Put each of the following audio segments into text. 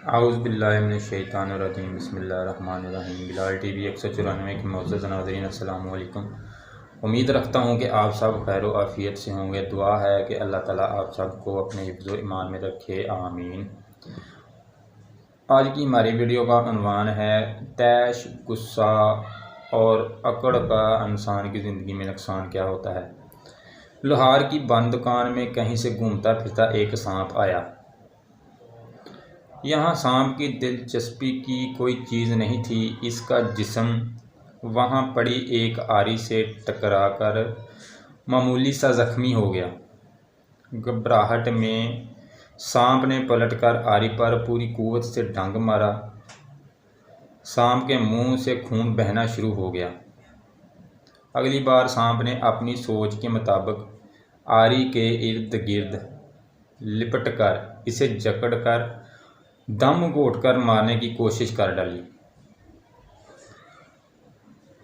आऊज़ुबिल्लाहिमिनश्शैतानिर्रजीम बिस्मिल्लाहिर्रहमानिर्रहीम। बिलाल टीवी 194 के मुअज़्ज़ज़ नाज़रीन अस्सलामु अलैकुम। उम्मीद रखता हूँ कि आप सब खैर व आफ़ियत से होंगे। दुआ है कि अल्लाह ताला आप सबको अपने हिफ्ज़ व ईमान में रखे, आमीन। आज की हमारी वीडियो का उन्वान है तैश, गुस्सा और अकड़ का इंसान की ज़िंदगी में नुकसान क्या होता है। लोहार की बंद दुकान में कहीं से घूमता फिरता एक सांप आया। यहाँ सांप की दिलचस्पी की कोई चीज़ नहीं थी। इसका जिस्म वहाँ पड़ी एक आरी से टकराकर मामूली सा ज़ख्मी हो गया। घबराहट में सांप ने पलटकर आरी पर पूरी कुव्वत से डंग मारा। सांप के मुंह से खून बहना शुरू हो गया। अगली बार सांप ने अपनी सोच के मुताबिक आरी के इर्द गिर्द लिपटकर इसे जकड़कर दम घोंटकर मारने की कोशिश कर डाली।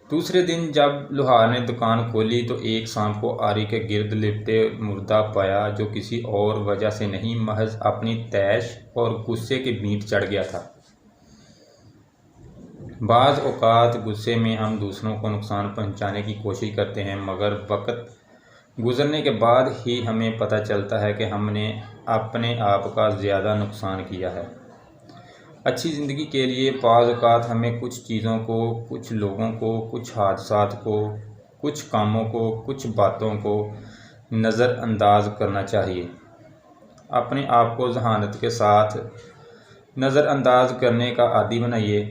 दूसरे दिन जब लोहार ने दुकान खोली तो एक सांप को आरी के गिर्द लिपटे मुर्दा पाया, जो किसी और वजह से नहीं, महज अपनी तैश और गुस्से के बीट चढ़ गया था। बाज़ औक़ात गुस्से में हम दूसरों को नुकसान पहुंचाने की कोशिश करते हैं, मगर वक्त गुजरने के बाद ही हमें पता चलता है कि हमने अपने आप का ज़्यादा नुकसान किया है। अच्छी ज़िंदगी के लिए बाज़ औक़ात हमें कुछ चीज़ों को, कुछ लोगों को, कुछ हादसात को, कुछ कामों को, कुछ बातों को नज़रअंदाज करना चाहिए। अपने आप को ज़हानत के साथ नज़रअंदाज करने का आदी बनाइए।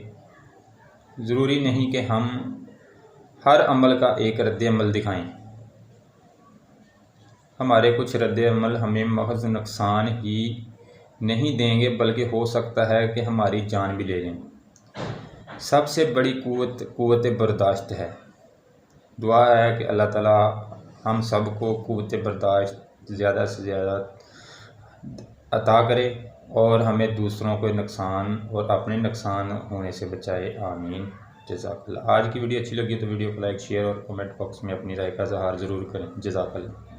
ज़रूरी नहीं कि हम हर अमल का एक रद्द-ए-अमल दिखाएं। हमारे कुछ रद्द-ए-अमल हमें महज नुकसान ही नहीं देंगे, बल्कि हो सकता है कि हमारी जान भी ले लें। सबसे बड़ी कुव्वत बर्दाश्त है। दुआ है कि अल्लाह ताला हम सब को कुव्वत बर्दाश्त ज़्यादा से ज़्यादा अता करे और हमें दूसरों को नुकसान और अपने नुकसान होने से बचाए, आमीन। जज़ाकल्लाह। आज की वीडियो अच्छी लगी तो वीडियो को लाइक, शेयर और कमेंट बॉक्स में अपनी राय का इज़हार ज़रूर करें। जज़ाकल्लाह।